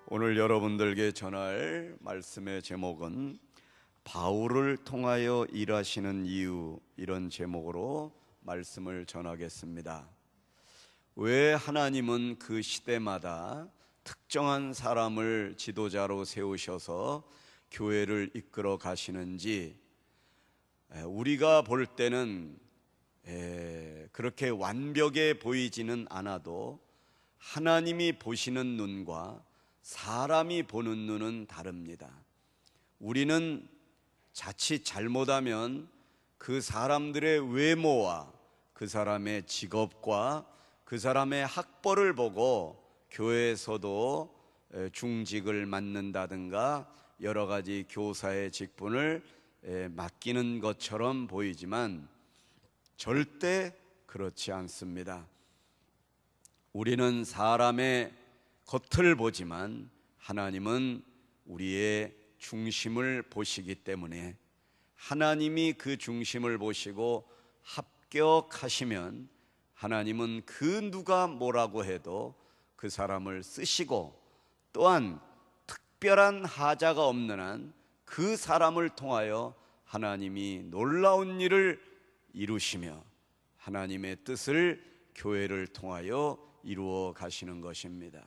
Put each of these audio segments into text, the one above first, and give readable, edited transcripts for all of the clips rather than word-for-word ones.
오늘 여러분들께 전할 말씀의 제목은 바울을 통하여 일하시는 이유, 이런 제목으로 말씀을 전하겠습니다. 왜 하나님은 그 시대마다 특정한 사람을 지도자로 세우셔서 교회를 이끌어 가시는지, 우리가 볼 때는 그렇게 완벽해 보이지는 않아도 하나님이 보시는 눈과 사람이 보는 눈은 다릅니다. 우리는 자칫 잘못하면 그 사람들의 외모와 그 사람의 직업과 그 사람의 학벌을 보고 교회에서도 중직을 맡는다든가 여러 가지 교사의 직분을 맡기는 것처럼 보이지만 절대 그렇지 않습니다. 우리는 사람의 겉을 보지만 하나님은 우리의 중심을 보시기 때문에 하나님이 그 중심을 보시고 합격하시면 하나님은 그 누가 뭐라고 해도 그 사람을 쓰시고, 또한 특별한 하자가 없는 한 그 사람을 통하여 하나님이 놀라운 일을 이루시며 하나님의 뜻을 교회를 통하여 이루어 가시는 것입니다.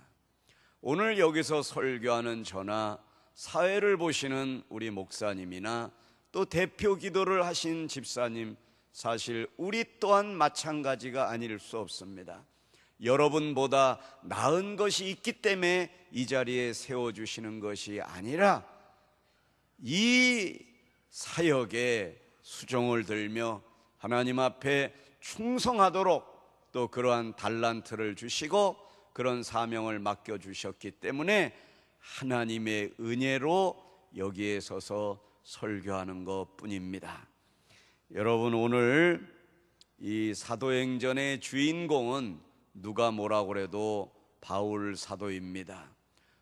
오늘 여기서 설교하는 저나 사회를 보시는 우리 목사님이나 또 대표 기도를 하신 집사님, 사실 우리 또한 마찬가지가 아닐 수 없습니다. 여러분보다 나은 것이 있기 때문에 이 자리에 세워주시는 것이 아니라 이 사역에 수종을 들며 하나님 앞에 충성하도록 또 그러한 달란트를 주시고 그런 사명을 맡겨주셨기 때문에 하나님의 은혜로 여기에 서서 설교하는 것뿐입니다. 여러분, 오늘 이 사도행전의 주인공은 누가 뭐라고 해도 바울 사도입니다.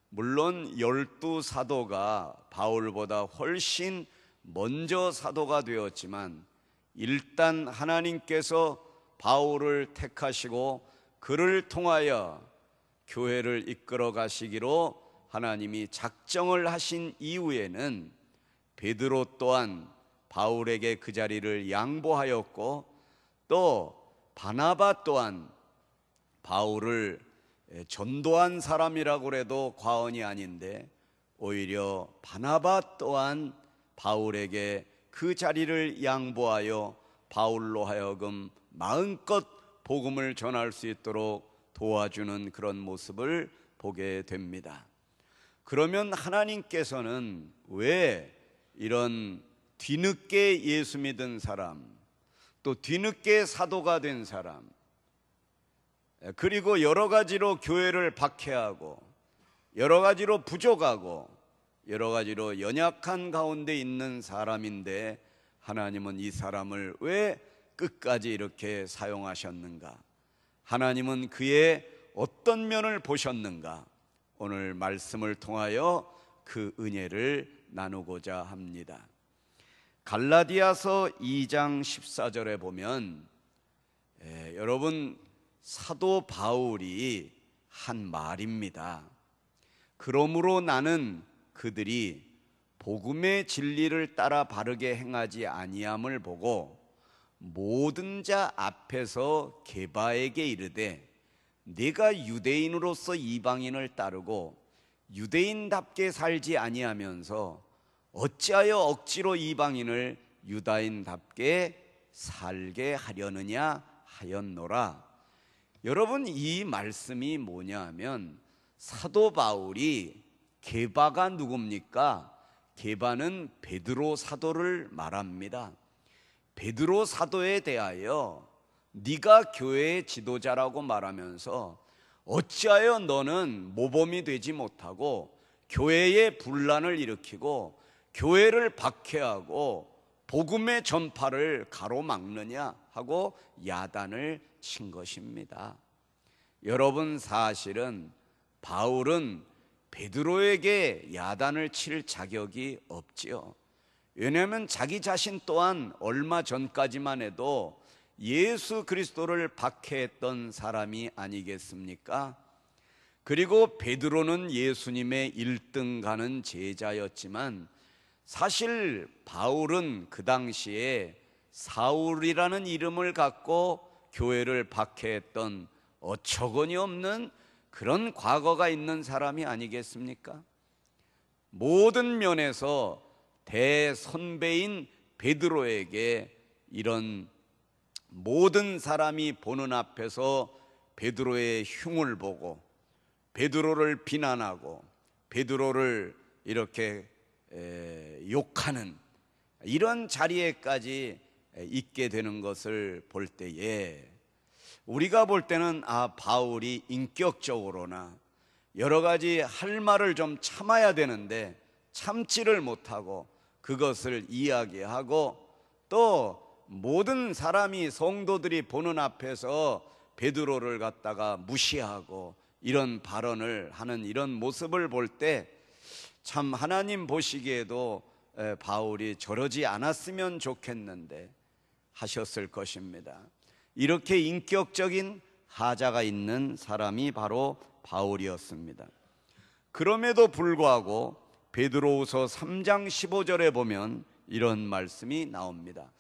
물론 12사도가 바울보다 훨씬 먼저 사도가 되었지만 일단 하나님께서 바울을 택하시고 그를 통하여 교회를 이끌어 가시기로 하나님이 작정을 하신 이후에는 베드로 또한 바울에게 그 자리를 양보하였고, 또 바나바 또한 바울을 전도한 사람이라고 해도 과언이 아닌데 오히려 바나바 또한 바울에게 그 자리를 양보하여 바울로 하여금 마음껏 복음을 전할 수 있도록 도와주는 그런 모습을 보게 됩니다. 그러면 하나님께서는 왜 이런 뒤늦게 예수 믿은 사람, 또 뒤늦게 사도가 된 사람, 그리고 여러 가지로 교회를 박해하고 여러 가지로 부족하고 여러 가지로 연약한 가운데 있는 사람인데 하나님은 이 사람을 왜 끝까지 이렇게 사용하셨는가? 하나님은 그의 어떤 면을 보셨는가? 오늘 말씀을 통하여 그 은혜를 나누고자 합니다. 갈라디아서 2장 14절에 보면 여러분, 사도 바울이 한 말입니다. 그러므로 나는 그들이 복음의 진리를 따라 바르게 행하지 아니함을 보고 모든 자 앞에서 게바에게 이르되 네가 유대인으로서 이방인을 따르고 유대인답게 살지 아니하면서 어찌하여 억지로 이방인을 유다인답게 살게 하려느냐 하였노라. 여러분, 이 말씀이 뭐냐 하면 사도 바울이 게바가 누굽니까? 게바는 베드로 사도를 말합니다. 베드로 사도에 대하여 네가 교회의 지도자라고 말하면서 어찌하여 너는 모범이 되지 못하고 교회의 분란을 일으키고 교회를 박해하고 복음의 전파를 가로막느냐 하고 야단을 친 것입니다. 여러분, 사실은 바울은 베드로에게 야단을 칠 자격이 없지요. 왜냐하면 자기 자신 또한 얼마 전까지만 해도 예수 그리스도를 박해했던 사람이 아니겠습니까? 그리고 베드로는 예수님의 1등 가는 제자였지만 사실 바울은 그 당시에 사울이라는 이름을 갖고 교회를 박해했던 어처구니 없는 그런 과거가 있는 사람이 아니겠습니까? 모든 면에서 대선배인 베드로에게 이런 모든 사람이 보는 앞에서 베드로의 흉을 보고 베드로를 비난하고 베드로를 이렇게 욕하는 이런 자리에까지 있게 되는 것을 볼 때에 우리가 볼 때는 바울이 인격적으로나 여러 가지 할 말을 좀 참아야 되는데 참지를 못하고 그것을 이야기하고 또 모든 사람이 성도들이 보는 앞에서 베드로를 갖다가 무시하고 이런 발언을 하는 이런 모습을 볼 때 참 하나님 보시기에도 바울이 저러지 않았으면 좋겠는데 하셨을 것입니다. 이렇게 인격적인 하자가 있는 사람이 바로 바울이었습니다. 그럼에도 불구하고 베드로후서 3장 15절에 보면 이런 말씀이 나옵니다.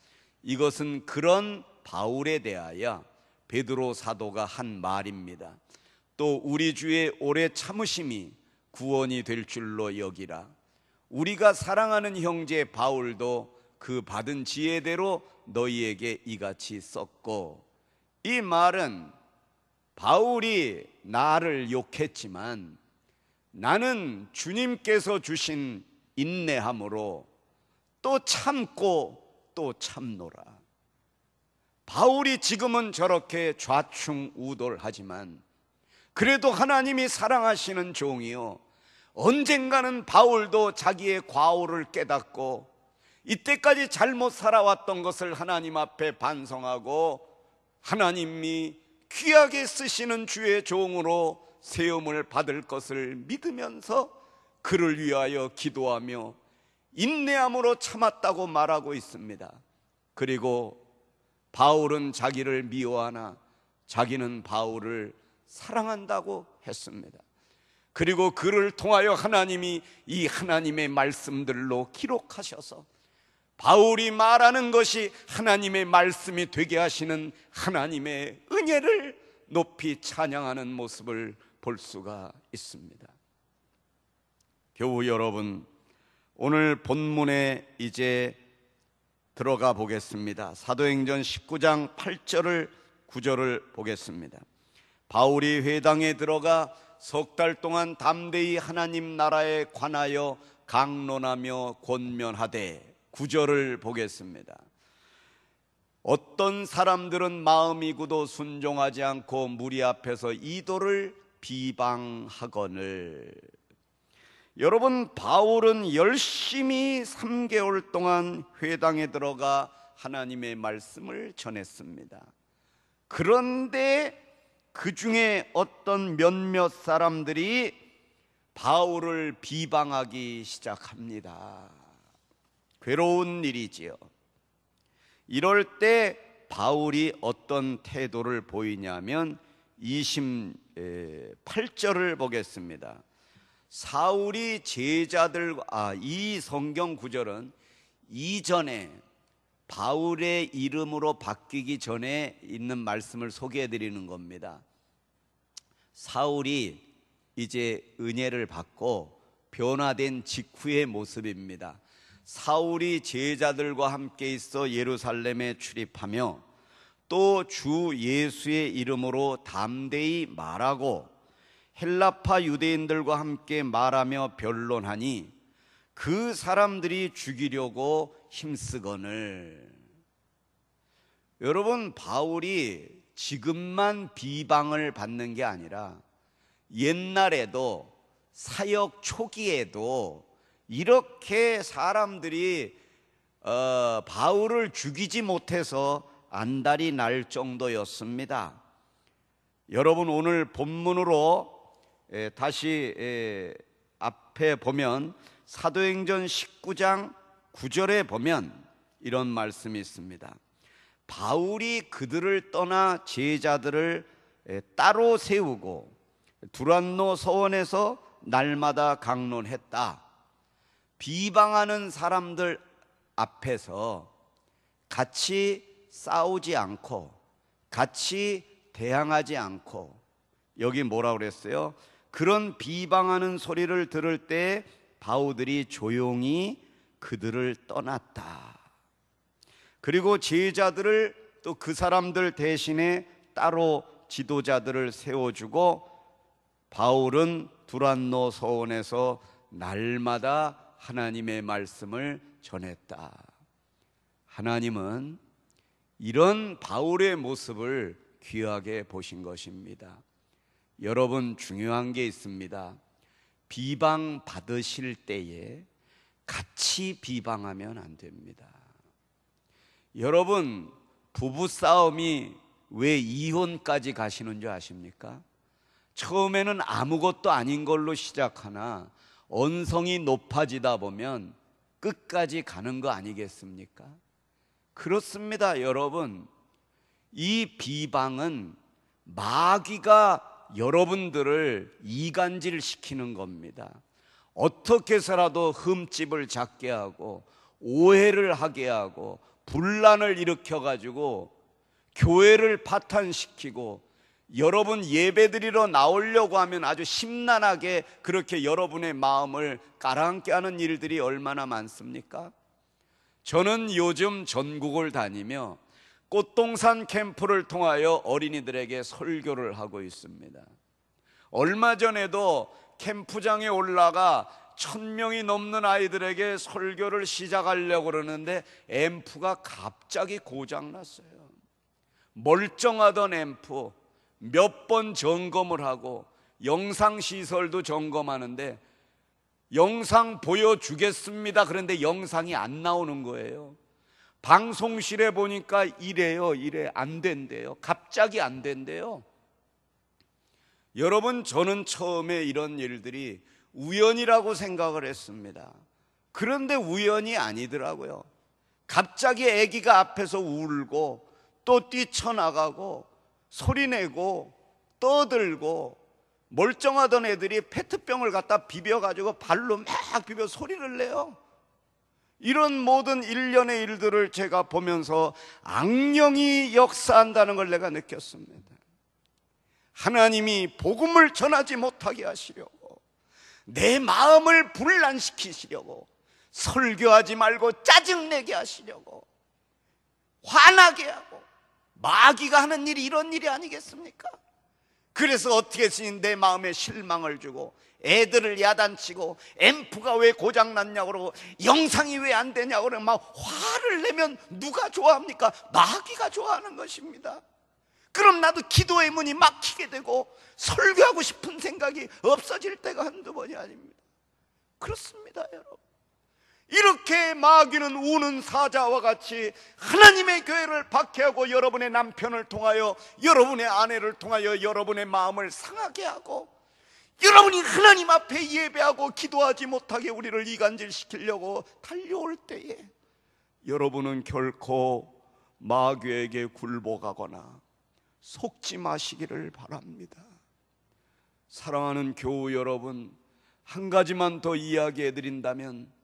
이것은 그런 바울에 대하여 베드로 사도가 한 말입니다. 또 우리 주의 오래 참으심이 구원이 될 줄로 여기라. 우리가 사랑하는 형제 바울도 그 받은 지혜대로 너희에게 이같이 썼고, 이 말은 바울이 나를 욕했지만 나는 주님께서 주신 인내함으로 또 참고 또 참노라. 바울이 지금은 저렇게 좌충우돌하지만 그래도 하나님이 사랑하시는 종이요, 언젠가는 바울도 자기의 과오를 깨닫고 이때까지 잘못 살아왔던 것을 하나님 앞에 반성하고 하나님이 귀하게 쓰시는 주의 종으로 세움을 받을 것을 믿으면서 그를 위하여 기도하며 인내함으로 참았다고 말하고 있습니다. 그리고 바울은 자기를 미워하나 자기는 바울을 사랑한다고 했습니다. 그리고 그를 통하여 하나님이 이 하나님의 말씀들로 기록하셔서 바울이 말하는 것이 하나님의 말씀이 되게 하시는 하나님의 은혜를 높이 찬양하는 모습을 볼 수가 있습니다. 교우 여러분, 오늘 본문에 이제 들어가 보겠습니다. 사도행전 19장 8절을 9절을 보겠습니다. 바울이 회당에 들어가 석 달 동안 담대히 하나님 나라에 관하여 강론하며 권면하되, 9절을 보겠습니다. 어떤 사람들은 마음이 굳어 순종하지 않고 무리 앞에서 이도를 비방하거늘. 여러분, 바울은 열심히 3개월 동안 회당에 들어가 하나님의 말씀을 전했습니다. 그런데 그 중에 어떤 몇몇 사람들이 바울을 비방하기 시작합니다. 괴로운 일이지요. 이럴 때 바울이 어떤 태도를 보이냐면 28절을 보겠습니다. 사울이 제자들과 이 성경 구절은 이전에 바울의 이름으로 바뀌기 전에 있는 말씀을 소개해 드리는 겁니다. 사울이 이제 은혜를 받고 변화된 직후의 모습입니다. 사울이 제자들과 함께 있어 예루살렘에 출입하며 또 주 예수의 이름으로 담대히 말하고 헬라파 유대인들과 함께 말하며 변론하니 그 사람들이 죽이려고 힘쓰거늘. 여러분, 바울이 지금만 비방을 받는 게 아니라 옛날에도 사역 초기에도 이렇게 사람들이 바울을 죽이지 못해서 안달이 날 정도였습니다. 여러분, 오늘 본문으로 다시 앞에 보면 사도행전 19장 9절에 보면 이런 말씀이 있습니다. 바울이 그들을 떠나 제자들을 따로 세우고 두란노 서원에서 날마다 강론했다. 비방하는 사람들 앞에서 같이 싸우지 않고 같이 대항하지 않고, 여기 뭐라 그랬어요? 그런 비방하는 소리를 들을 때 바우들이 조용히 그들을 떠났다. 그리고 제자들을 또 그 사람들 대신에 따로 지도자들을 세워주고 바울은 두란노 서원에서 날마다 하나님의 말씀을 전했다. 하나님은 이런 바울의 모습을 귀하게 보신 것입니다. 여러분, 중요한 게 있습니다. 비방 받으실 때에 같이 비방하면 안 됩니다. 여러분, 부부싸움이 왜 이혼까지 가시는 줄 아십니까? 처음에는 아무것도 아닌 걸로 시작하나 언성이 높아지다 보면 끝까지 가는 거 아니겠습니까? 그렇습니다, 여러분. 이 비방은 마귀가 여러분들을 이간질시키는 겁니다. 어떻게 해서라도 흠집을 잡게 하고 오해를 하게 하고 분란을 일으켜가지고 교회를 파탄시키고, 여러분 예배드리러 나오려고 하면 아주 심란하게 그렇게 여러분의 마음을 가라앉게 하는 일들이 얼마나 많습니까? 저는 요즘 전국을 다니며 꽃동산 캠프를 통하여 어린이들에게 설교를 하고 있습니다. 얼마 전에도 캠프장에 올라가 1000명이 넘는 아이들에게 설교를 시작하려고 그러는데 앰프가 갑자기 고장났어요. 멀쩡하던 앰프 몇 번 점검을 하고 영상시설도 점검하는데 영상 보여주겠습니다. 그런데 영상이 안 나오는 거예요. 방송실에 보니까 이래 안 된대요. 갑자기 안 된대요. 여러분, 저는 처음에 이런 일들이 우연이라고 생각을 했습니다. 그런데 우연이 아니더라고요. 갑자기 아기가 앞에서 울고 또 뛰쳐나가고 소리내고 떠들고, 멀쩡하던 애들이 페트병을 갖다 비벼가지고 발로 막 비벼 소리를 내요. 이런 모든 일련의 일들을 제가 보면서 악령이 역사한다는 걸 내가 느꼈습니다. 하나님이 복음을 전하지 못하게 하시려고, 내 마음을 분란시키시려고, 설교하지 말고 짜증내게 하시려고, 화나게 하고, 마귀가 하는 일이 이런 일이 아니겠습니까? 그래서 어떻게 했으니 내 마음에 실망을 주고 애들을 야단치고 앰프가 왜 고장났냐고 그러고 영상이 왜 안 되냐고 그러고 막 화를 내면 누가 좋아합니까? 마귀가 좋아하는 것입니다. 그럼 나도 기도의 문이 막히게 되고 설교하고 싶은 생각이 없어질 때가 한두 번이 아닙니다. 그렇습니다, 여러분. 이렇게 마귀는 우는 사자와 같이 하나님의 교회를 박해하고 여러분의 남편을 통하여, 여러분의 아내를 통하여 여러분의 마음을 상하게 하고, 여러분이 하나님 앞에 예배하고 기도하지 못하게 우리를 이간질시키려고 달려올 때에 여러분은 결코 마귀에게 굴복하거나 속지 마시기를 바랍니다. 사랑하는 교우 여러분, 한 가지만 더 이야기해 드린다면,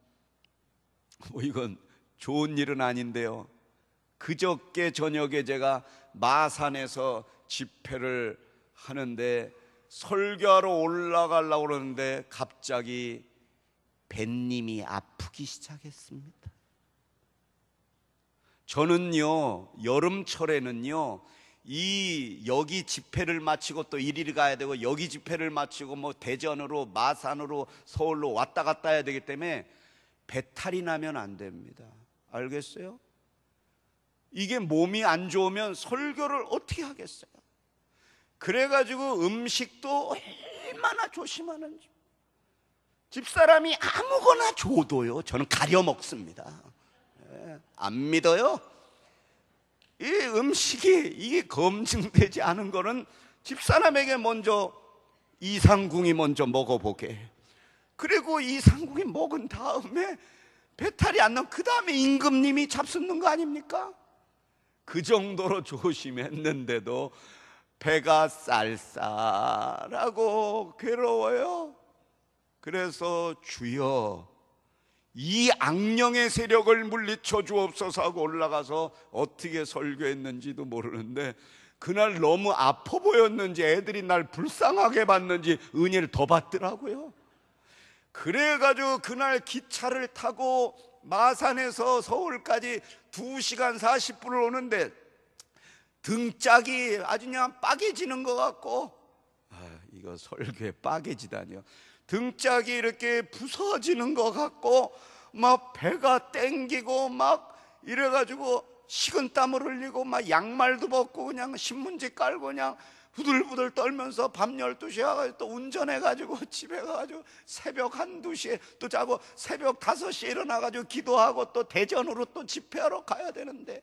이건 좋은 일은 아닌데요, 그저께 저녁에 제가 마산에서 집회를 하는데 설교하러 올라가려고 그러는데 갑자기 뱃님이 아프기 시작했습니다. 저는요, 여름철에는요, 여기 집회를 마치고 또 이리 가야 되고, 여기 집회를 마치고 뭐 대전으로 마산으로 서울로 왔다 갔다 해야 되기 때문에 배탈이 나면 안 됩니다. 알겠어요? 이게 몸이 안 좋으면 설교를 어떻게 하겠어요? 그래가지고 음식도 얼마나 조심하는지. 집사람이 아무거나 줘도요, 저는 가려 먹습니다. 안 믿어요? 이 음식이 이게 검증되지 않은 거는 집사람에게 먼저 이상궁이 먼저 먹어보게. 그리고 이상궁이 먹은 다음에 배탈이 안 나면 그 다음에 임금님이 잡수는 거 아닙니까? 그 정도로 조심했는데도 배가 쌀쌀하고 괴로워요. 그래서 주여 이 악령의 세력을 물리쳐 주옵소서 하고 올라가서 어떻게 설교했는지도 모르는데 그날 너무 아파 보였는지 애들이 날 불쌍하게 봤는지 은혜를 더 받더라고요. 그래가지고 그날 기차를 타고 마산에서 서울까지 2시간 40분을 오는데 등짝이 아주 그냥 빠개지는 것 같고, 이거 설교에 빠개지다니요. 등짝이 이렇게 부서지는 것 같고 막 배가 땡기고 막 이래가지고 식은땀을 흘리고 막 양말도 벗고 그냥 신문지 깔고 그냥 부들부들 떨면서 밤 12시에 와가지고 또 운전해가지고 집에 가가지고 새벽 1, 2시에 또 자고 새벽 5시에 일어나가지고 기도하고 또 대전으로 또 집회하러 가야 되는데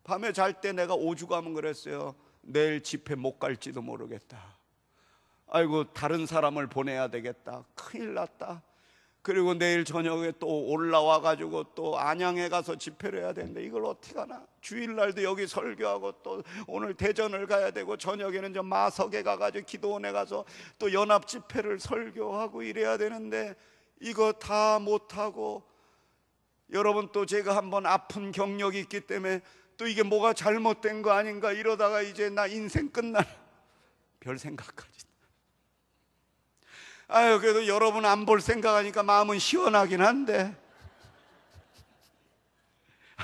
밤에 잘 때 내가 오죽하면 그랬어요. 내일 집회 못 갈지도 모르겠다. 아이고 다른 사람을 보내야 되겠다. 큰일 났다. 그리고 내일 저녁에 또 올라와가지고 또 안양에 가서 집회를 해야 되는데 이걸 어떻게 하나. 주일날도 여기 설교하고 또 오늘 대전을 가야 되고 저녁에는 저 마석에 가가지고 기도원에 가서 또 연합 집회를 설교하고 이래야 되는데 이거 다 못하고, 여러분 또 제가 한번 아픈 경력이 있기 때문에 또 이게 뭐가 잘못된 거 아닌가 이러다가 이제 나 인생 끝날 별 생각까지. 아유 그래도 여러분 안 볼 생각하니까 마음은 시원하긴 한데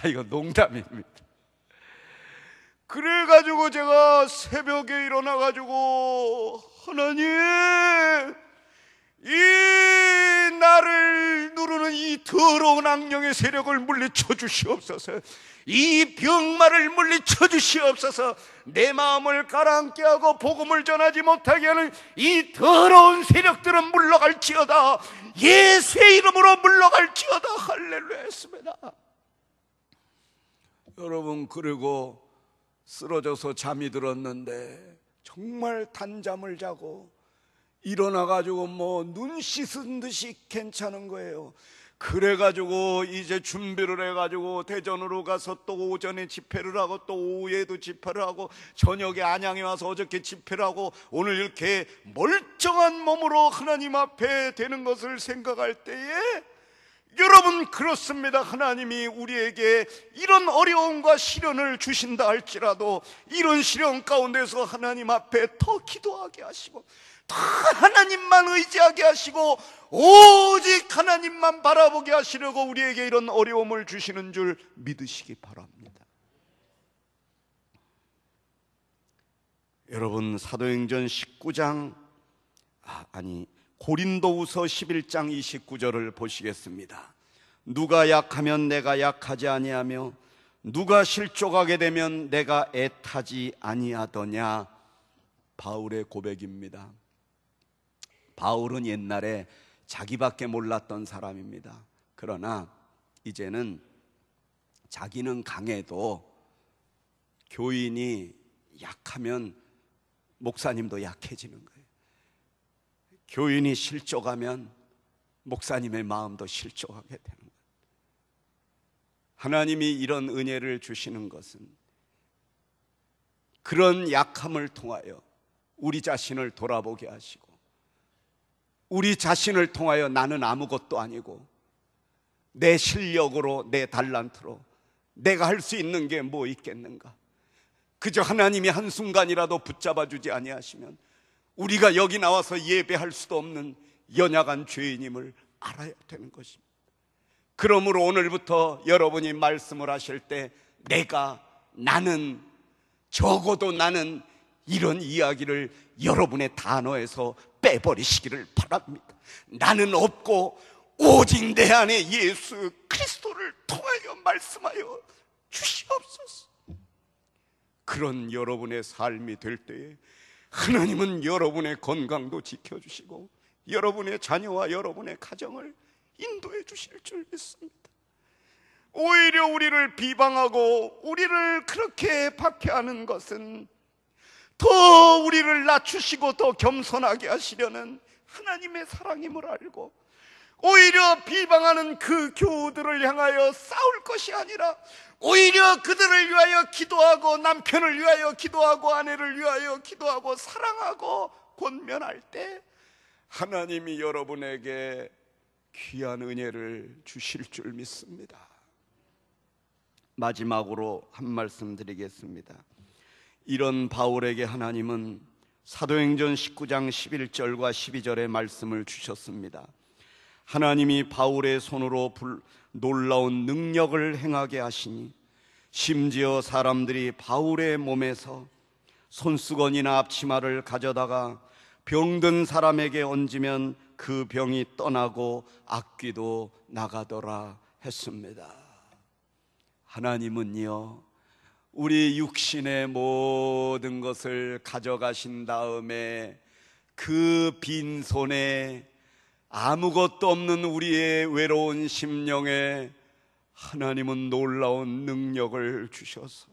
이거 농담입니다. 그래가지고 제가 새벽에 일어나가지고 하나님 이 나를 누르는 이 더러운 악령의 세력을 물리쳐 주시옵소서. 이 병마를 물리쳐 주시옵소서. 내 마음을 가라앉게 하고 복음을 전하지 못하게 하는 이 더러운 세력들은 물러갈지어다. 예수의 이름으로 물러갈지어다. 할렐루야 했습니다. 여러분 그리고 쓰러져서 잠이 들었는데 정말 단잠을 자고 일어나가지고 뭐 눈 씻은 듯이 괜찮은 거예요. 그래가지고 이제 준비를 해가지고 대전으로 가서 또 오전에 집회를 하고 또 오후에도 집회를 하고 저녁에 안양에 와서 어저께 집회를 하고 오늘 이렇게 멀쩡한 몸으로 하나님 앞에 되는 것을 생각할 때에 여러분 그렇습니다. 하나님이 우리에게 이런 어려움과 시련을 주신다 할지라도 이런 시련 가운데서 하나님 앞에 더 기도하게 하시고 더 하나님만 의지하게 하시고 오직 하나님만 바라보게 하시려고 우리에게 이런 어려움을 주시는 줄 믿으시기 바랍니다. 여러분 사도행전 19장 고린도후서 11장 29절을 보시겠습니다. 누가 약하면 내가 약하지 아니하며 누가 실족하게 되면 내가 애타지 아니하더냐. 바울의 고백입니다. 바울은 옛날에 자기밖에 몰랐던 사람입니다. 그러나 이제는 자기는 강해도 교인이 약하면 목사님도 약해지는 거예요. 교인이 실족하면 목사님의 마음도 실족하게 되는 거예요. 하나님이 이런 은혜를 주시는 것은 그런 약함을 통하여 우리 자신을 돌아보게 하시고 우리 자신을 통하여 나는 아무것도 아니고 내 실력으로 내 달란트로 내가 할 수 있는 게 뭐 있겠는가. 그저 하나님이 한순간이라도 붙잡아 주지 아니하시면 우리가 여기 나와서 예배할 수도 없는 연약한 죄인임을 알아야 되는 것입니다. 그러므로 오늘부터 여러분이 말씀을 하실 때 나는 적어도 나는 이런 이야기를 여러분의 단어에서 빼버리시기를 바랍니다. 나는 없고 오직 내 안에 예수 그리스도를 통하여 말씀하여 주시옵소서. 그런 여러분의 삶이 될 때에 하나님은 여러분의 건강도 지켜주시고 여러분의 자녀와 여러분의 가정을 인도해 주실 줄 믿습니다. 오히려 우리를 비방하고 우리를 그렇게 박해하는 것은 더 우리를 낮추시고 더 겸손하게 하시려는 하나님의 사랑임을 알고 오히려 비방하는 그 교우들을 향하여 싸울 것이 아니라 오히려 그들을 위하여 기도하고 남편을 위하여 기도하고 아내를 위하여 기도하고 사랑하고 권면할 때 하나님이 여러분에게 귀한 은혜를 주실 줄 믿습니다. 마지막으로 한 말씀 드리겠습니다. 이런 바울에게 하나님은 사도행전 19장 11절과 12절의 말씀을 주셨습니다. 하나님이 바울의 손으로 놀라운 능력을 행하게 하시니 심지어 사람들이 바울의 몸에서 손수건이나 앞치마를 가져다가 병든 사람에게 얹으면 그 병이 떠나고 악귀도 나가더라 했습니다. 하나님은요, 우리 육신의 모든 것을 가져가신 다음에 그 빈손에 아무것도 없는 우리의 외로운 심령에 하나님은 놀라운 능력을 주셔서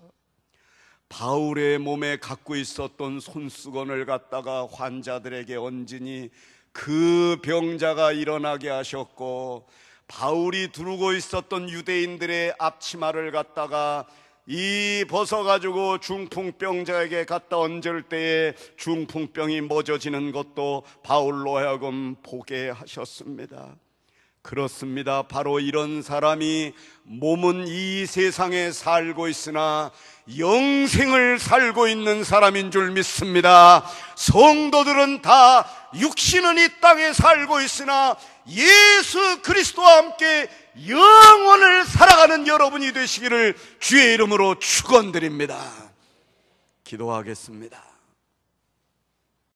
바울의 몸에 갖고 있었던 손수건을 갖다가 환자들에게 얹으니 그 병자가 일어나게 하셨고, 바울이 두르고 있었던 유대인들의 앞치마를 갖다가 이 벗어가지고 중풍병자에게 갖다 얹을 때에 중풍병이 멎어지는 것도 바울로 하여금 보게 하셨습니다. 그렇습니다. 바로 이런 사람이 몸은 이 세상에 살고 있으나 영생을 살고 있는 사람인 줄 믿습니다. 성도들은 다 육신은 이 땅에 살고 있으나 예수 그리스도와 함께 영원을 살아가는 여러분이 되시기를 주의 이름으로 축원드립니다. 기도하겠습니다.